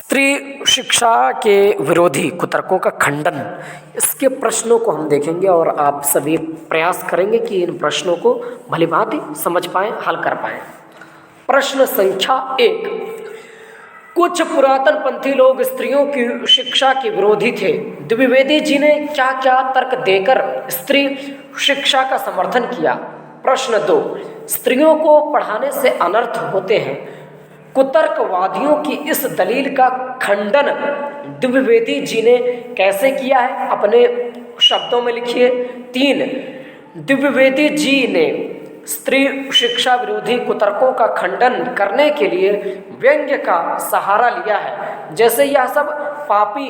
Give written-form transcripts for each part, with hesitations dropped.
स्त्री शिक्षा के विरोधी कुतर्कों का खंडन, इसके प्रश्नों को हम देखेंगे और आप सभी प्रयास करेंगे कि इन प्रश्नों को भलीभांति समझ पाएं, हल कर पाएं। प्रश्न संख्या 1। कुछ पुरातन पंथी लोग स्त्रियों की शिक्षा के विरोधी थे। द्विवेदी जी ने क्या क्या तर्क देकर स्त्री शिक्षा का समर्थन किया? प्रश्न 2। स्त्रियों को पढ़ाने से अनर्थ होते हैं। कुतर्कवादियों की इस दलील का खंडन द्विवेदी जी ने कैसे किया है? अपने शब्दों में लिखिए। 3। द्विवेदी जी ने स्त्री शिक्षा विरोधी कुतर्कों का खंडन करने के लिए व्यंग्य का सहारा लिया है, जैसे यह सब पापी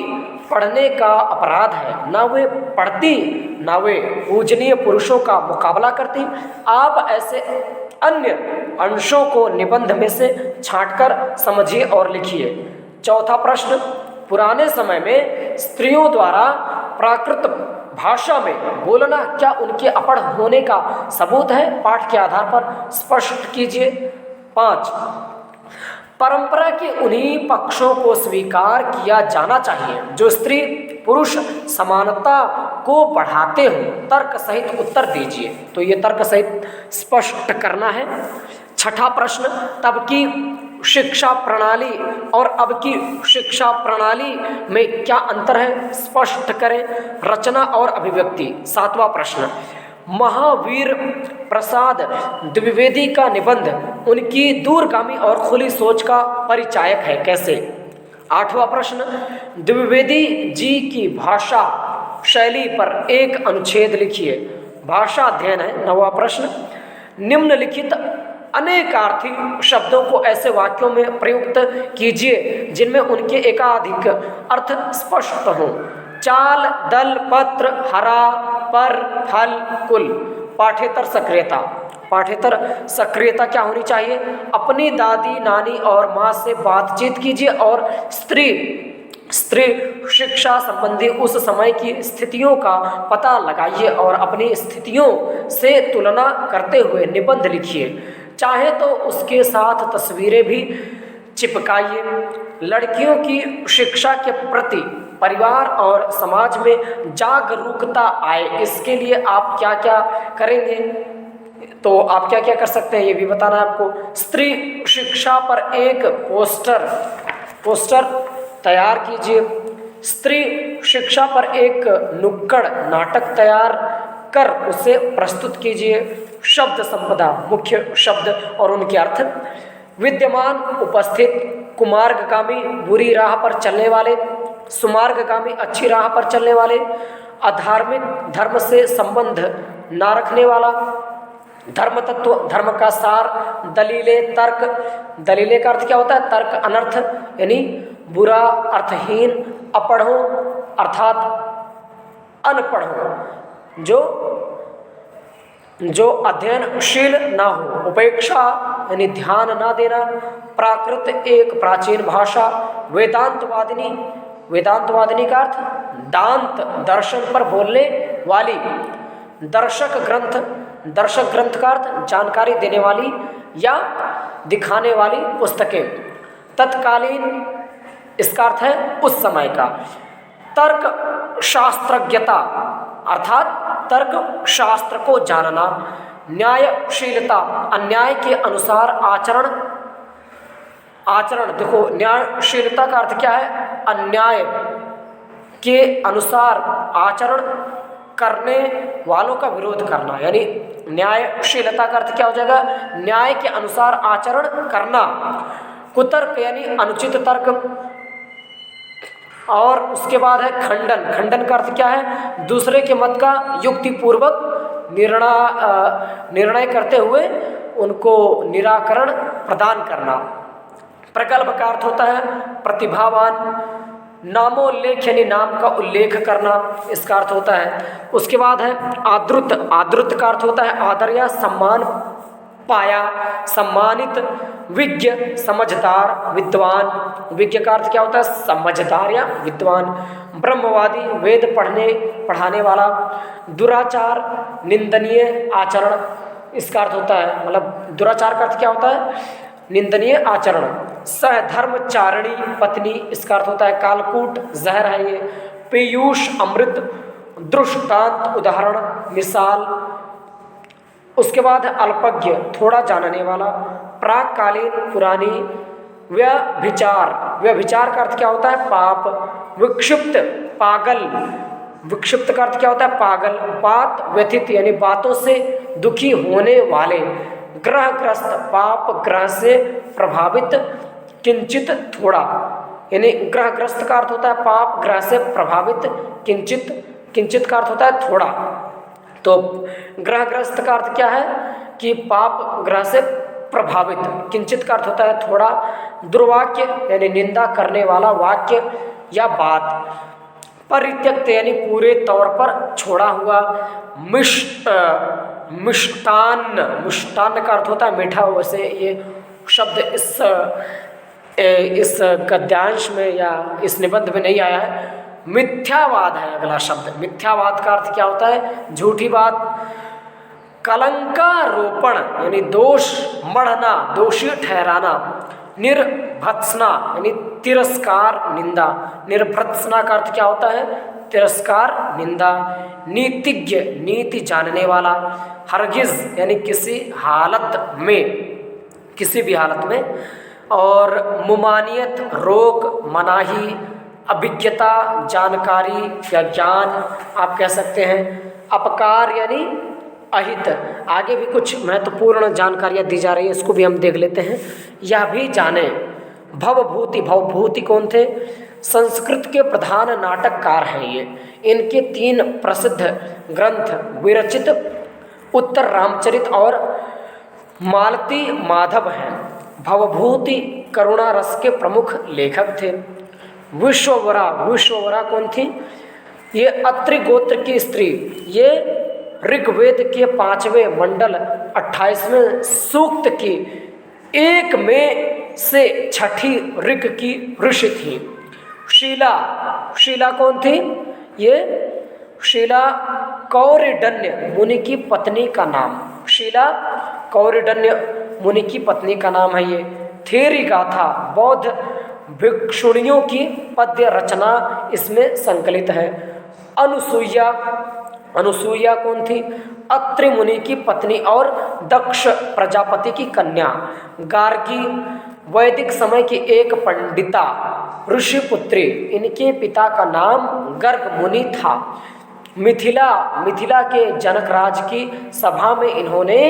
पढ़ने का अपराध है, ना वे पढ़ती ना वे पूजनीय पुरुषों का मुकाबला करती। आप ऐसे अन्य अंशों को निबंध में से छांटकर समझिए और लिखिए। 4था प्रश्न। पुराने समय में स्त्रियों द्वारा प्राकृत भाषा में बोलना क्या उनके अपढ़ होने का सबूत है? पाठ के आधार पर स्पष्ट कीजिए। 5। परंपरा के उन्हीं पक्षों को स्वीकार किया जाना चाहिए जो स्त्री पुरुष समानता को बढ़ाते हो। तर्क सहित उत्तर दीजिए। तो ये तर्क सहित स्पष्ट करना है। 6ठा प्रश्न। तब की शिक्षा प्रणाली और अब की शिक्षा प्रणाली में क्या अंतर है? स्पष्ट करें। रचना और अभिव्यक्ति। 7वां प्रश्न। महावीर प्रसाद द्विवेदी का निबंध उनकी दूरगामी और खुली सोच का परिचायक है, कैसे? 8वां प्रश्न। द्विवेदी जी की भाषा शैली पर एक अनुच्छेद लिखिए। भाषा अध्ययन है। 9वां प्रश्न। निम्नलिखित अनेकार्थी शब्दों को ऐसे वाक्यों में प्रयुक्त कीजिए जिनमें उनके एकाधिक अर्थ स्पष्ट हों। चाल, दल, पत्र, हरा, पर, फल, कुल। पाठ्येतर सक्रियता। पाठ्येतर सक्रियता क्या होनी चाहिए? अपनी दादी, नानी और माँ से बातचीत कीजिए और स्त्री शिक्षा संबंधी उस समय की स्थितियों का पता लगाइए और अपनी स्थितियों से तुलना करते हुए निबंध लिखिए। चाहे तो उसके साथ तस्वीरें भी चिपकाइए। लड़कियों की शिक्षा के प्रति परिवार और समाज में जागरूकता आए, इसके लिए आप क्या क्या करेंगे? तो आप क्या क्या कर सकते हैं ये भी बताना है आपको। स्त्री शिक्षा पर एक पोस्टर तैयार कीजिए। स्त्री शिक्षा पर एक नुक्कड़ नाटक तैयार कर उसे प्रस्तुत कीजिए। शब्द संपदा, मुख्य शब्द और उनके अर्थ। विद्यमान उपस्थित कुमार्गगामी बुरी राह पर चलने वाले, सुमार्गगामी अच्छी राह पर चलने वाले, अधार्मिक धर्म से संबंध ना रखने वाला, धर्म तत्व, धर्म का सार, दलीलें, तर्क। दलीलें का अर्थ क्या होता है? तर्क अनर्थ यानी बुरा, अर्थहीन, अपढ़ों अर्थात अनपढ़ों, जो अध्ययनशील ना हो। उपेक्षा यानी ध्यान ना देना। प्राकृत एक प्राचीन भाषा। वेदांतवादिनी, वेदांतवादिनी का अर्थ दांत दर्शन पर बोलने वाली। दर्शक ग्रंथ का अर्थ जानकारी देने वाली या दिखाने वाली पुस्तकें। तत्कालीन, इसका अर्थ है उस समय का। तर्क शास्त्रज्ञता अर्थात तर्क शास्त्र को जानना। न्यायशीलता, अन्याय के अनुसार आचरण। देखो, न्यायशीलता का अर्थ क्या है? अन्याय के अनुसार आचरण करने वालों का विरोध करना, यानी न्यायशीलता का अर्थ क्या हो जाएगा? न्याय के अनुसार आचरण करना। कुतर्क यानी अनुचित तर्क। और उसके बाद है खंडन का अर्थ क्या है? दूसरे के मत का युक्तिपूर्वक निर्णय करते हुए उनको निराकरण प्रदान करना। प्रगल्भ का अर्थ होता है प्रतिभावान। नामोल्लेख यानी नाम का उल्लेख करना, इसका अर्थ होता है। उसके बाद है आदृत का अर्थ होता है आदर या सम्मान पाया, सम्मानित। विज्ञ, समझदार, विद्वान। विज्ञ का अर्थ क्या होता है? समझदार या विद्वान। ब्रह्मवादी, वेद पढ़ाने वाला। दुराचार, निंदनीय आचरण, इसका अर्थ होता है, मतलब दुराचार का अर्थ क्या होता है? निंदनीय आचरण। सहधर्मचारिणी पत्नी, इसका अर्थ होता है कालकूट, जहर है ये। पीयूष अमृत, दृष्टांत उदाहरण मिसाल। उसके बाद अल्पज्ञ, थोड़ा जानने वाला। प्राककालीन पुरानी। व्यभिचार, व्यभिचार का अर्थ क्या होता है पाप। विक्षिप्त पागल, विक्षिप्त का अर्थ क्या होता है पागल। बात व्यथित यानी बातों से दुखी होने वाले। ग्रहग्रस्त, पाप ग्रह से प्रभावित, किंचित थोड़ा, यानी ग्रहग्रस्त का अर्थ होता है पाप ग्रह से प्रभावित, किंचित, किंचित का अर्थ होता है थोड़ा। तो ग्रहग्रस्त का अर्थ क्या है कि पाप ग्रह से प्रभावित, किंचित का अर्थ होता है थोड़ा। दुर्वाक्य यानी निंदा करने वाला वाक्य या बात। परित्यक्त यानी पूरे तौर पर छोड़ा हुआ। मिष्टान्न, मिष्टान्न का अर्थ होता है मीठा। वैसे ये शब्द इस गद्यांश में या इस निबंध में नहीं आया है। मिथ्यावाद है अगला शब्द। मिथ्यावाद का अर्थ क्या होता है झूठी बात। कलंकारोपण यानी दोष मढ़ना, दोषी ठहराना। निर्भत्सना यानी तिरस्कार निंदा। निर्भत्सना का अर्थ क्या होता है तिरस्कार निंदा। नीतिज्ञ, नीति जानने वाला। हरगिज यानी किसी हालत में, किसी भी हालत में। और मुमानियत, रोक, मनाही। अभिज्ञता, जानकारी या ज्ञान आप कह सकते हैं। अपकार यानी अहित। आगे भी कुछ महत्वपूर्ण जानकारियाँ दी जा रही है, इसको भी हम देख लेते हैं। यह भी जाने। भवभूति, भवभूति कौन थे संस्कृत के प्रधान नाटककार हैं ये। इनके 3 प्रसिद्ध ग्रंथ विरचित उत्तर रामचरित और मालती माधव हैं। भवभूति करुणा रस के प्रमुख लेखक थे। विश्ववरा, विश्ववरा कौन थी ये अत्रि गोत्र की स्त्री। ये ऋग्वेद के 5वें मंडल 28वें सूक्त की 1 में से 6ठी ऋग की ऋषि थी। शीला, शीला कौन थी ये शीला कौरिडन्य मुनि की पत्नी का नाम। शीला कौरिडन्य मुनि की पत्नी का नाम है ये। थेरी गाथा, बौद्ध भिक्षुणियों की पद्य रचना इसमें संकलित है। अनुसूया, अनुसूया कौन थी अत्रि मुनि की पत्नी और दक्ष प्रजापति की कन्या। गार्गी, वैदिक समय की एक पंडिता ऋषि पुत्री। इनके पिता का नाम गर्ग मुनि था। मिथिला, मिथिला के जनकराज की सभा में इन्होंने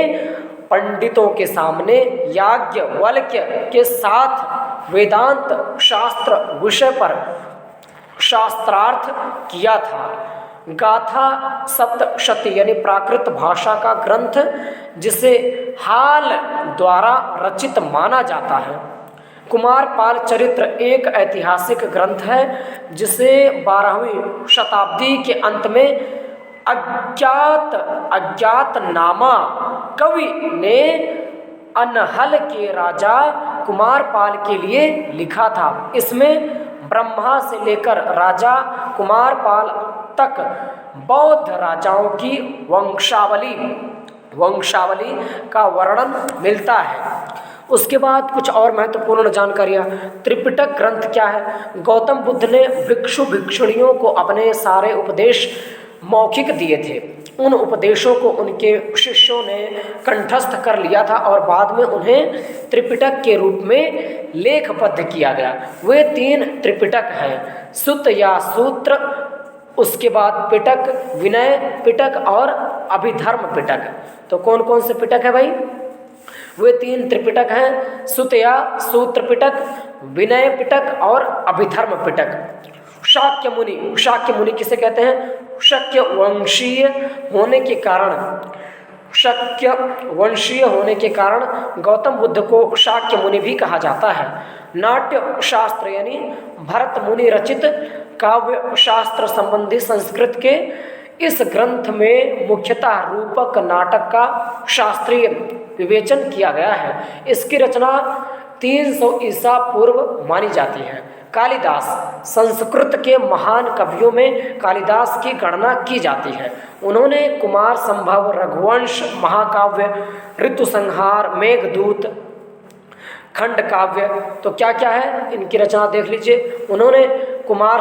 पंडितों के सामने याज्ञवल्क्य के साथ वेदांत शास्त्र विषय पर शास्त्रार्थ किया था। गाथा सप्तशती यानी प्राकृत भाषा का ग्रंथ जिसे हाल द्वारा रचित माना जाता है। कुमारपाल चरित्र एक ऐतिहासिक ग्रंथ है जिसे 12वीं शताब्दी के अंत में अज्ञातनामा कवि ने अनहल के राजा कुमारपाल के लिए लिखा था। इसमें ब्रह्मा से लेकर राजा कुमारपाल तक बौद्ध राजाओं की वंशावली का वर्णन मिलता है। उसके बाद कुछ और महत्वपूर्ण जानकारियाँ। त्रिपिटक ग्रंथ क्या है? गौतम बुद्ध ने भिक्षु भिक्षुणियों को अपने सारे उपदेश मौखिक दिए थे। उन उपदेशों को उनके शिष्यों ने कंठस्थ कर लिया था और बाद में उन्हें त्रिपिटक के रूप में लेखबद्ध किया गया। वे 3 त्रिपिटक हैं, सुत्त या सूत्र, उसके बाद पिटक, विनय पिटक और अभिधर्म पिटक। तो कौन कौन से पिटक है भाई? वे 3 त्रिपिटक हैं, सुत्त या सूत्र पिटक, विनय पिटक और अभिधर्म पिटक। शाक्य मुनि, शाक्य मुनि किसे कहते हैं? शक्य वंशीय होने के कारण, शक्य वंशीय होने के कारण गौतम बुद्ध को शाक्य मुनि भी कहा जाता है। नाट्य शास्त्र यानी भरत मुनि रचित काव्य शास्त्र संबंधी संस्कृत के इस ग्रंथ में मुख्यतः रूपक नाटक का शास्त्रीय विवेचन किया गया है। इसकी रचना 300 ईसा पूर्व मानी जाती है। कालिदास, संस्कृत के महान कवियों में कालिदास की गणना की जाती है। उन्होंने कुमार संभव, रघुवंश, महाकाव्य, ऋतुसंहार, मेघदूत, खंड काव्य, तो क्या क्या है इनकी रचना देख लीजिए। उन्होंने कुमार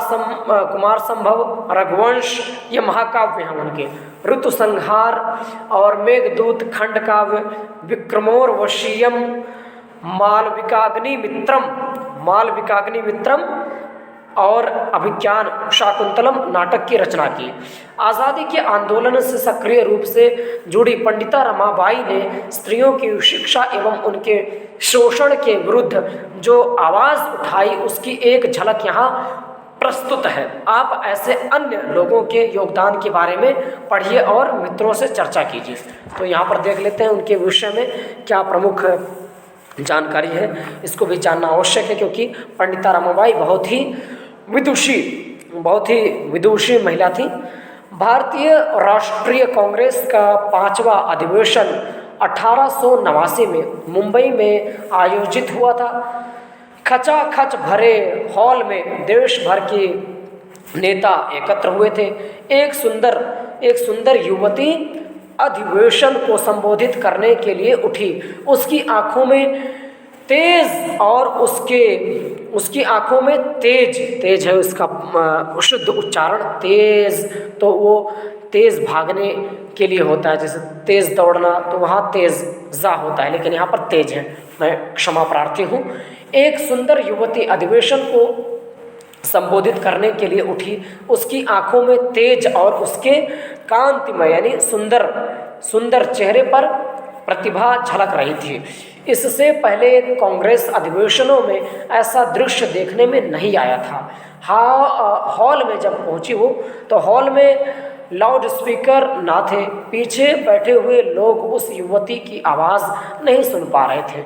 संभव, रघुवंश, ये महाकाव्य हैं उनके। ऋतु संहार और मेघदूत खंड काव्य, विक्रमोर्वशीयम, मालविकाग्नि मित्रम और अभिज्ञान शाकुंतलम नाटक की रचना की। आज़ादी के आंदोलन से सक्रिय रूप से जुड़ी पंडिता रमाबाई ने स्त्रियों की शिक्षा एवं उनके शोषण के विरुद्ध जो आवाज़ उठाई उसकी एक झलक यहाँ प्रस्तुत है। आप ऐसे अन्य लोगों के योगदान के बारे में पढ़िए और मित्रों से चर्चा कीजिए। तो यहाँ पर देख लेते हैं उनके विषय में क्या प्रमुख जानकारी है, इसको भी जानना आवश्यक है, क्योंकि पंडिता रमाबाई बहुत ही विदुषी महिला थी। भारतीय राष्ट्रीय कांग्रेस का 5वां अधिवेशन 1889 में मुंबई में आयोजित हुआ था। खचाखच भरे हॉल में देश भर के नेता एकत्र हुए थे। एक सुंदर युवती अधिवेशन को संबोधित करने के लिए उठी। उसकी आंखों में तेज और उसकी आंखों में तेज है उसका शुद्ध उच्चारण तेज, तो वो तेज भागने के लिए होता है, जैसे तेज दौड़ना तो वहाँ तेज जा होता है, लेकिन यहाँ पर तेज है। मैं क्षमा प्रार्थी हूँ। एक सुंदर युवती अधिवेशन को संबोधित करने के लिए उठी। उसकी आंखों में तेज और उसके कांतिमय यानी सुंदर चेहरे पर प्रतिभा झलक रही थी। इससे पहले कांग्रेस अधिवेशनों में ऐसा दृश्य देखने में नहीं आया था। हॉल में जब पहुंची वो, तो हॉल में लाउड स्पीकर ना थे। पीछे बैठे हुए लोग उस युवती की आवाज़ नहीं सुन पा रहे थे।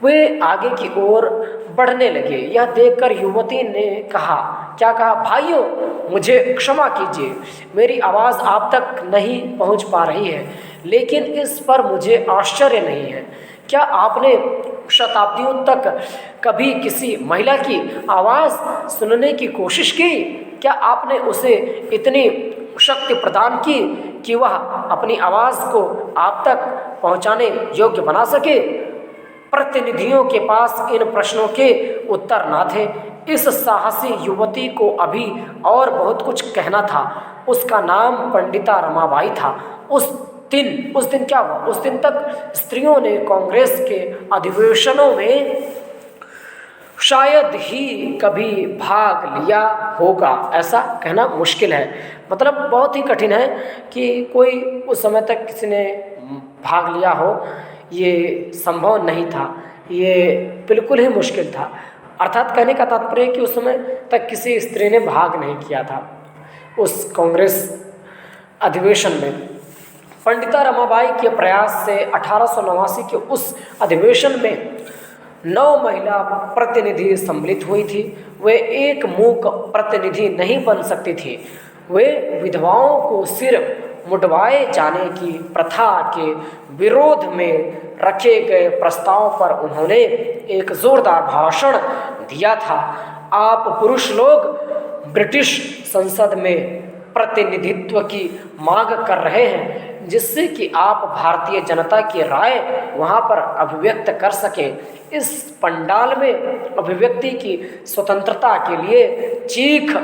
वे आगे की ओर बढ़ने लगे। यह देखकर युवती ने क्या कहा, भाइयों मुझे क्षमा कीजिए, मेरी आवाज़ आप तक नहीं पहुंच पा रही है, लेकिन इस पर मुझे आश्चर्य नहीं है। क्या आपने शताब्दियों तक कभी किसी महिला की आवाज़ सुनने की कोशिश की? क्या आपने उसे इतनी शक्ति प्रदान की कि वह अपनी आवाज़ को आप तक पहुंचाने योग्य बना सके? प्रतिनिधियों के पास इन प्रश्नों के उत्तर न थे। इस साहसी युवती को अभी और बहुत कुछ कहना था। उसका नाम पंडिता रमाबाई था। उस दिन क्या हुआ? उस दिन तक स्त्रियों ने कांग्रेस के अधिवेशनों में शायद ही कभी भाग लिया होगा, ऐसा कहना मुश्किल है। मतलब बहुत ही कठिन है कि कोई उस समय तक किसी ने भाग लिया हो, ये संभव नहीं था, ये बिल्कुल ही मुश्किल था। अर्थात कहने का तात्पर्य है कि उस समय तक किसी स्त्री ने भाग नहीं किया था उस कांग्रेस अधिवेशन में। पंडिता रमाबाई के प्रयास से 1889 के उस अधिवेशन में 9 महिला प्रतिनिधि सम्मिलित हुई थी। वे एक मूक प्रतिनिधि नहीं बन सकती थी। वे विधवाओं को सिर मुंडवाए जाने की प्रथा के विरोध में रखे गए प्रस्ताव पर उन्होंने एक जोरदार भाषण दिया था। आप पुरुष लोग ब्रिटिश संसद में प्रतिनिधित्व की मांग कर रहे हैं, जिससे कि आप भारतीय जनता की राय वहां पर अभिव्यक्त कर सकें। इस पंडाल में अभिव्यक्ति की स्वतंत्रता के लिए चीख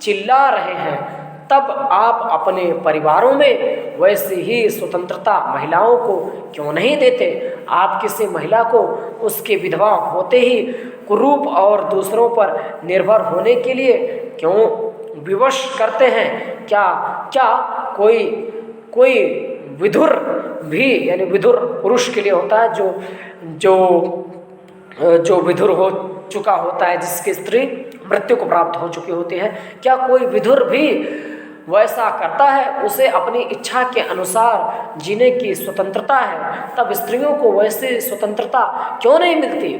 चिल्ला रहे हैं, तब आप अपने परिवारों में वैसे ही स्वतंत्रता महिलाओं को क्यों नहीं देते? आप किसी महिला को उसके विधवा होते ही कुरूप और दूसरों पर निर्भर होने के लिए क्यों विवश करते हैं? क्या कोई विधुर भी, यानी विधुर पुरुष के लिए होता है जो विधुर हो चुका होता है, जिसकी स्त्री मृत्यु को प्राप्त हो चुकी होती है, क्या कोई विधुर भी वैसा करता है? उसे अपनी इच्छा के अनुसार जीने की स्वतंत्रता है, तब स्त्रियों को वैसे स्वतंत्रता क्यों नहीं मिलती?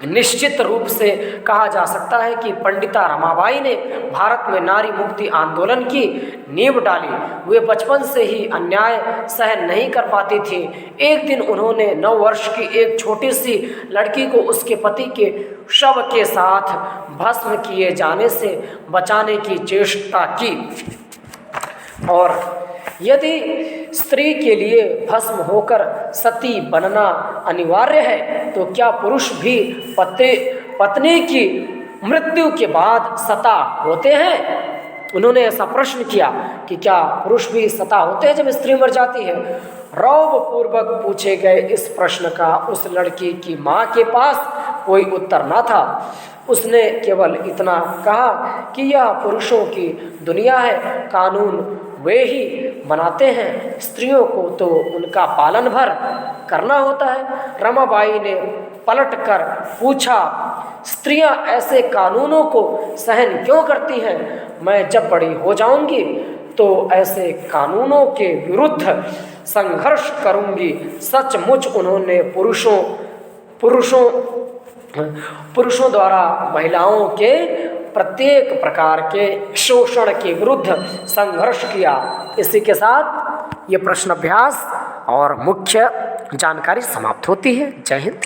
निश्चित रूप से कहा जा सकता है कि पंडिता रमाबाई ने भारत में नारी मुक्ति आंदोलन की नींव डाली। वे बचपन से ही अन्याय सहन नहीं कर पाती थी। एक दिन उन्होंने 9 वर्ष की एक छोटी सी लड़की को उसके पति के शव के साथ भस्म किए जाने से बचाने की चेष्टा की और यदि स्त्री के लिए भस्म होकर सती बनना अनिवार्य है तो क्या पुरुष भी पत्नी की मृत्यु के बाद सता होते हैं? उन्होंने ऐसा प्रश्न किया कि क्या पुरुष भी सता होते हैं जब स्त्री मर जाती है? रौब पूर्वक पूछे गए इस प्रश्न का उस लड़की की माँ के पास कोई उत्तर न था। उसने केवल इतना कहा कि यह पुरुषों की दुनिया है, कानून वे ही बनाते हैं, स्त्रियों को तो उनका पालन भर करना होता है। रमाबाई ने पलटकर पूछा, स्त्रियां ऐसे कानूनों को सहन क्यों करती हैं? मैं जब बड़ी हो जाऊंगी तो ऐसे कानूनों के विरुद्ध संघर्ष करूंगी। सचमुच उन्होंने पुरुषों द्वारा महिलाओं के प्रत्येक प्रकार के शोषण के विरुद्ध संघर्ष किया। इसी के साथ ये प्रश्न अभ्यास और मुख्य जानकारी समाप्त होती है। जय हिंद।